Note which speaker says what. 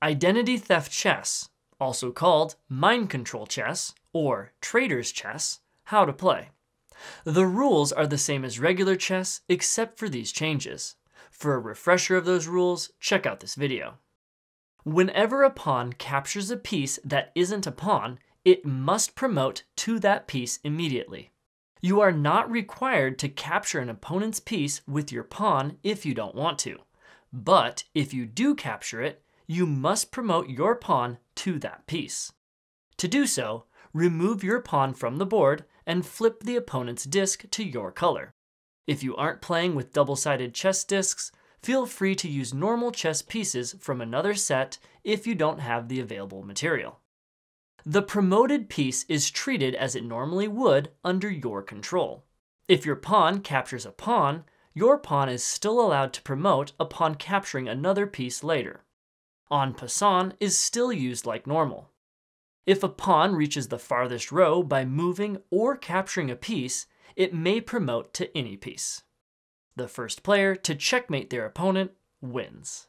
Speaker 1: Identity theft chess, also called mind control chess or Traitors chess, how to play. The rules are the same as regular chess except for these changes. For a refresher of those rules, check out this video. Whenever a pawn captures a piece that isn't a pawn, it must promote to that piece immediately. You are not required to capture an opponent's piece with your pawn if you don't want to. But if you do capture it, you must promote your pawn to that piece. To do so, remove your pawn from the board and flip the opponent's disc to your color. If you aren't playing with double-sided chess discs, feel free to use normal chess pieces from another set if you don't have the available material. The promoted piece is treated as it normally would under your control. If your pawn captures a pawn, your pawn is still allowed to promote upon capturing another piece later. En passant is still used like normal. If a pawn reaches the farthest row by moving or capturing a piece, it may promote to any piece. The first player to checkmate their opponent wins.